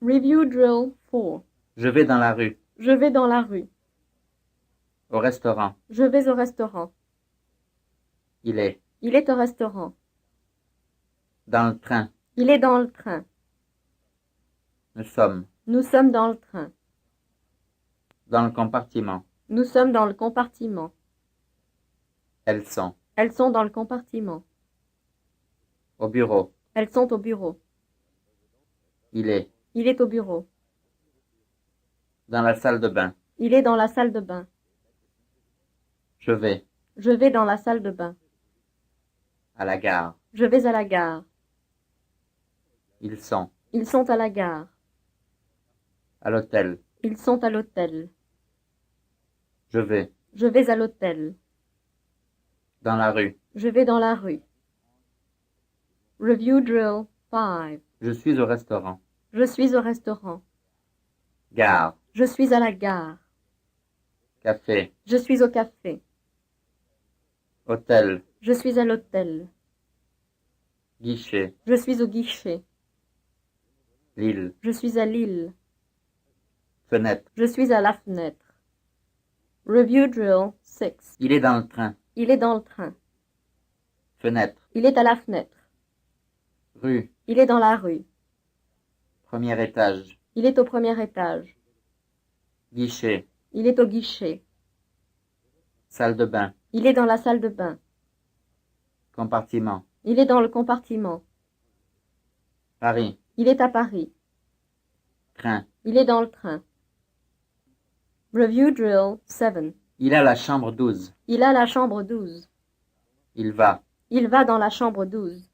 Review drill 4. Je vais dans la rue. Je vais dans la rue. Au restaurant. Je vais au restaurant. Il est. Il est au restaurant. Dans le train. Il est dans le train. Nous sommes. Nous sommes dans le train. Dans le compartiment. Nous sommes dans le compartiment. Elles sont. Elles sont dans le compartiment. Au bureau. Elles sont au bureau. Il est. Il est au bureau. Dans la salle de bain. Il est dans la salle de bain. Je vais. Je vais dans la salle de bain. À la gare. Je vais à la gare. Ils sont. Ils sont à la gare. À l'hôtel. Ils sont à l'hôtel. Je vais. Je vais à l'hôtel. Dans la rue. Je vais dans la rue. Review drill 5. Je suis au restaurant. Je suis au restaurant. Gare. Je suis à la gare. Café. Je suis au café. Hôtel. Je suis à l'hôtel. Guichet. Je suis au guichet. Lille. Je suis à Lille. Fenêtre. Je suis à la fenêtre. Review drill 6. Il est dans le train. Il est dans le train. Fenêtre. Il est à la fenêtre. Rue. Il est dans la rue. Premier étage. Il est au premier étage. Guichet. Il est au guichet. Salle de bain. Il est dans la salle de bain. Compartiment. Il est dans le compartiment. Paris. Il est à Paris. Train. Il est dans le train. Review drill 7. Il a la chambre 12. Il a la chambre 12. Il va. Il va dans la chambre 12.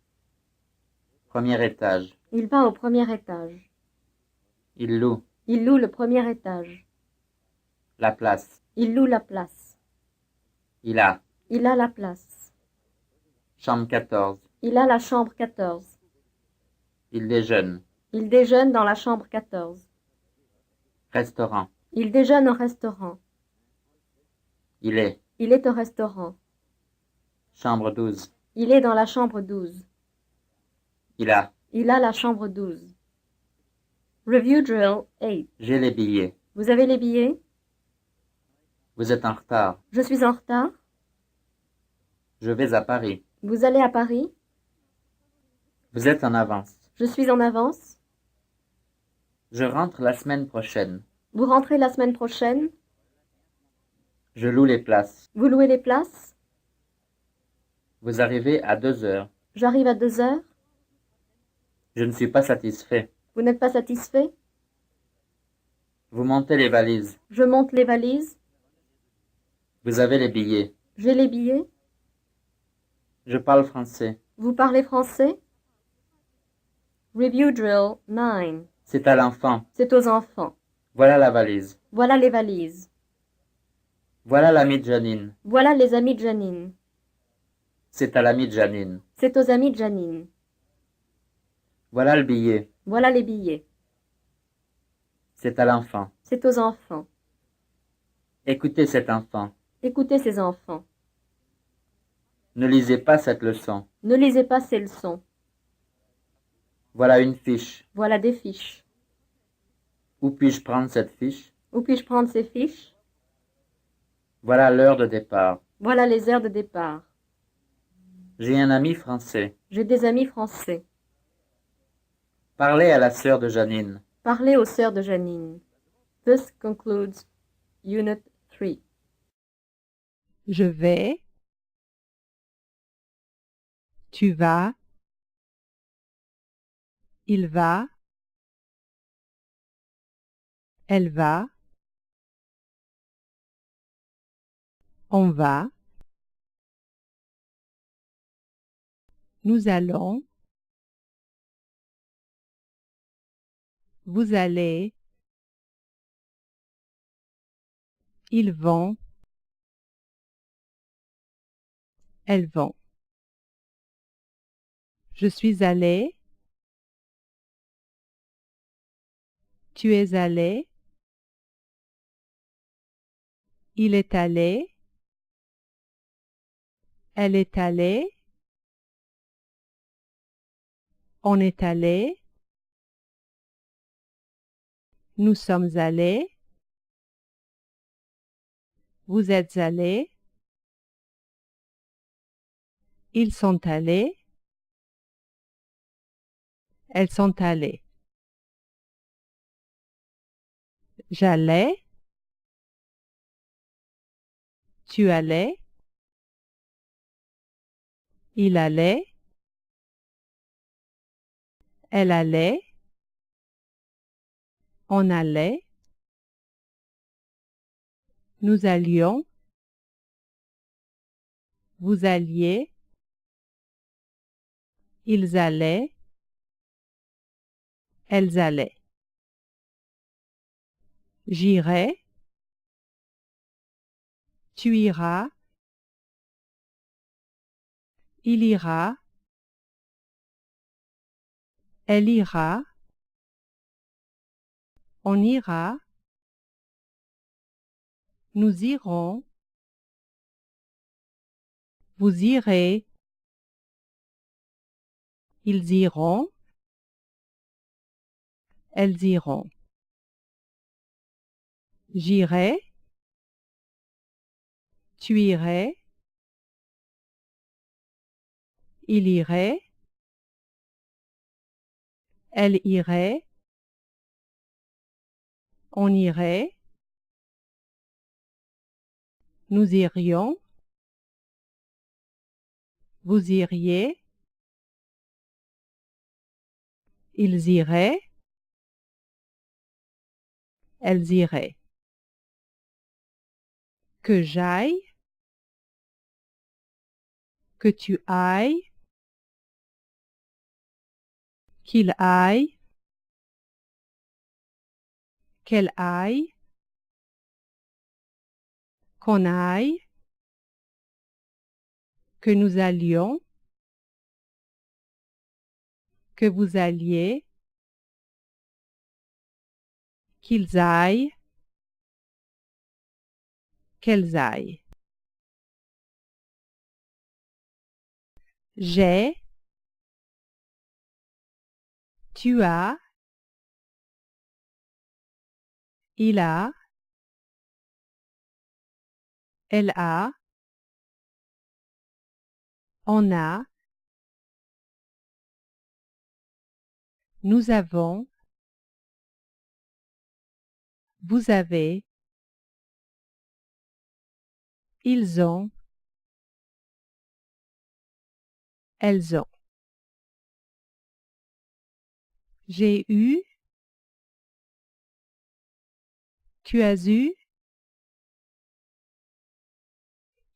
Premier étage. Il va au premier étage. Il loue. Il loue le premier étage. La place. Il loue la place. Il a. Il a la place. Chambre 14. Il a la chambre 14. Il déjeune. Il déjeune dans la chambre 14. Restaurant. Il déjeune au restaurant. Il est. Il est au restaurant. Chambre 12. Il est dans la chambre 12. Il a. Il a la chambre 12. Review drill 8. J'ai les billets. Vous avez les billets? Vous êtes en retard. Je suis en retard. Je vais à Paris. Vous allez à Paris? Vous êtes en avance. Je suis en avance. Je rentre la semaine prochaine. Vous rentrez la semaine prochaine? Je loue les places. Vous louez les places? Vous arrivez à 2 heures. J'arrive à 2 heures. Je ne suis pas satisfait. Vous n'êtes pas satisfait? Vous montez les valises. Je monte les valises. Vous avez les billets. J'ai les billets. Je parle français. Vous parlez français? Review drill 9. C'est à l'enfant. C'est aux enfants. Voilà la valise. Voilà les valises. Voilà l'ami de Janine. Voilà les amis de Janine. C'est à l'ami de Janine. C'est aux amis de Janine. Voilà le billet. Voilà les billets. C'est à l'enfant. C'est aux enfants. Écoutez cet enfant. Écoutez ces enfants. Ne lisez pas cette leçon. Ne lisez pas ces leçons. Voilà une fiche. Voilà des fiches. Où puis-je prendre cette fiche? Où puis-je prendre ces fiches? Voilà l'heure de départ. Voilà les heures de départ. J'ai un ami français. J'ai des amis français. Parlez à la sœur de Janine. Parlez aux sœurs de Janine. This concludes Unit 3. Je vais. Tu vas. Il va. Elle va. On va. Nous allons. Vous allez. Ils vont. Elles vont. Je suis allé. Tu es allé. Il est allé. Elle est allée. On est allé. Nous sommes allés. Vous êtes allés. Ils sont allés. Elles sont allées. J'allais. Tu allais. Il allait. Elle allait. On allait. Nous allions. Vous alliez. Ils allaient. Elles allaient. J'irai. Tu iras. Il ira. Elle ira. On ira. Nous irons. Vous irez. Ils iront. Elles iront. J'irai. Tu irais. Il irait. Elle irait. On irait. Nous irions. Vous iriez. Ils iraient. Elles iraient. Que j'aille. Que tu ailles. Qu'il aille. Qu'elle aille. Qu'on aille. Que nous allions. Que vous alliez. Qu'ils aillent. Qu'elles aillent. J'ai. Tu as. Il a. Elle a. On a. Nous avons. Vous avez. Ils ont. Elles ont. J'ai eu. Tu as eu.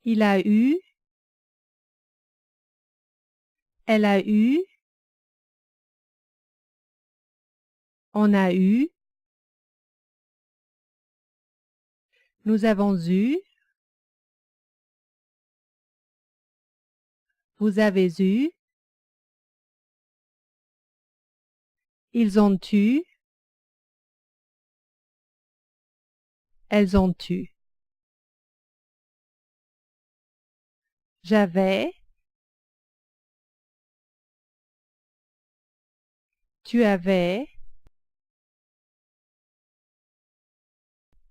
Il a eu. Elle a eu. On a eu. Nous avons eu. Vous avez eu. Ils ont eu. Elles ont eu. J'avais. Tu avais.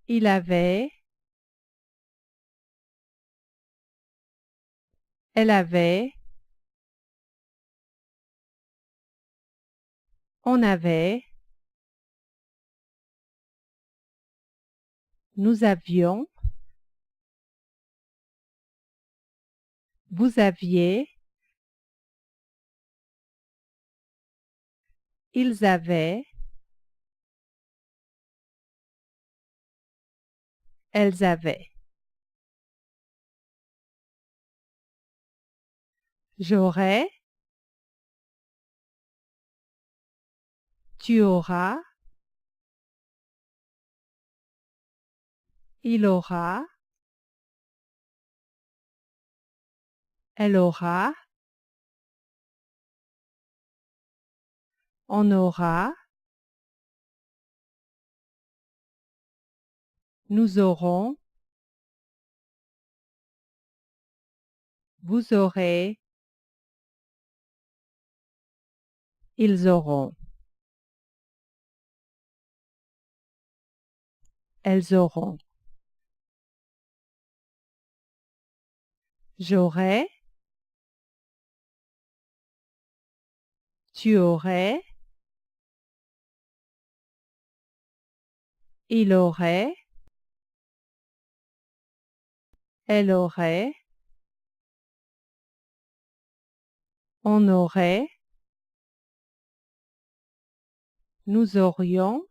Il avait. Elle avait. On avait. Nous avions. Vous aviez. Ils avaient. Elles avaient. J'aurais. Tu auras. Il aura. Elle aura. On aura. Nous aurons. Vous aurez. Ils auront. elles auront. J'aurai, tu aurais, il aurait, elle aurait, on aurait, nous aurions,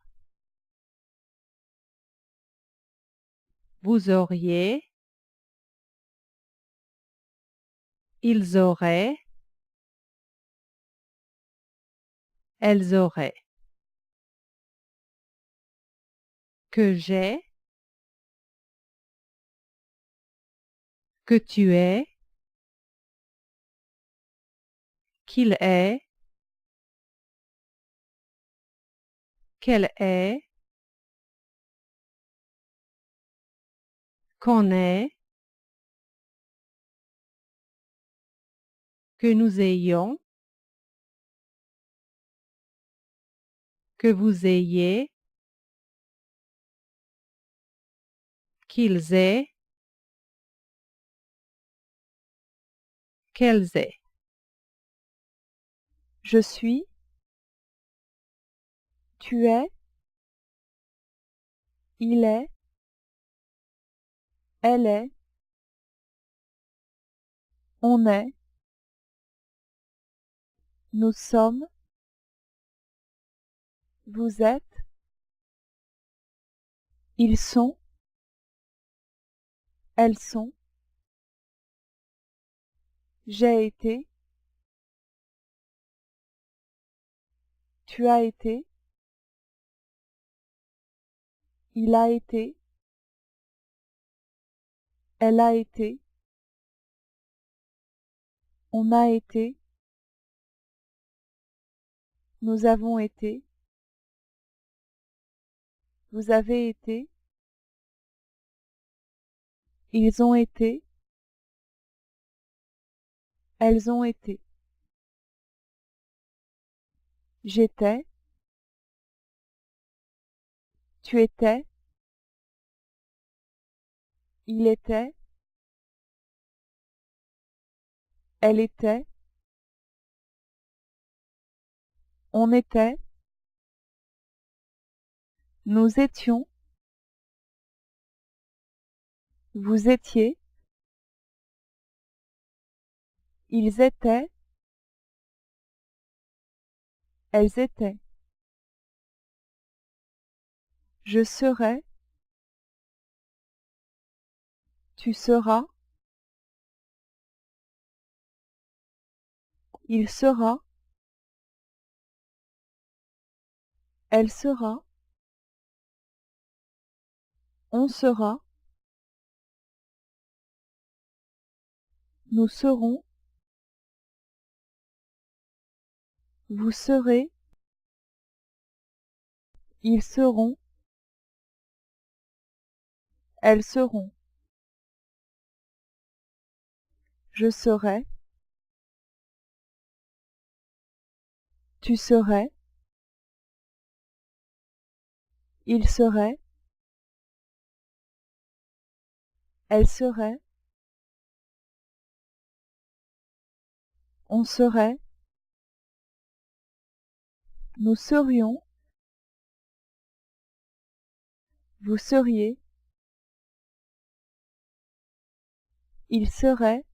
vous auriez, ils auraient, elles auraient. Que j'ai, que tu es, qu'il est, qu'elle est, qu'on est, que nous ayons, que vous ayez, qu'ils aient, qu'elles aient. Je suis, tu es, il est, elle est, on est, nous sommes, vous êtes, ils sont, elles sont, j'ai été, tu as été, il a été, elle a été, on a été, nous avons été, vous avez été, ils ont été, elles ont été. J'étais, tu étais, il était, elle était, on était, nous étions, vous étiez, ils étaient, elles étaient. Je serai, tu seras, il sera, elle sera, on sera, nous serons, vous serez, ils seront, elles seront. Je serai, tu serais, il serait, elle serait, on serait, nous serions, vous seriez, il serait,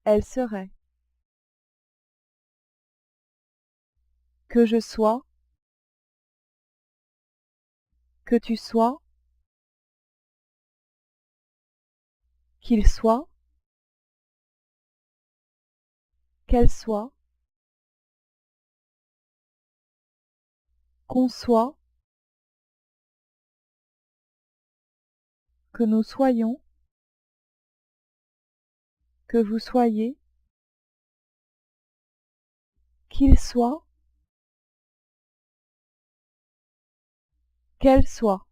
elle serait. Que je sois, que tu sois, qu'il soit, qu'elle soit, qu'on soit, que nous soyons, que vous soyez, qu'il soit, qu'elle soit.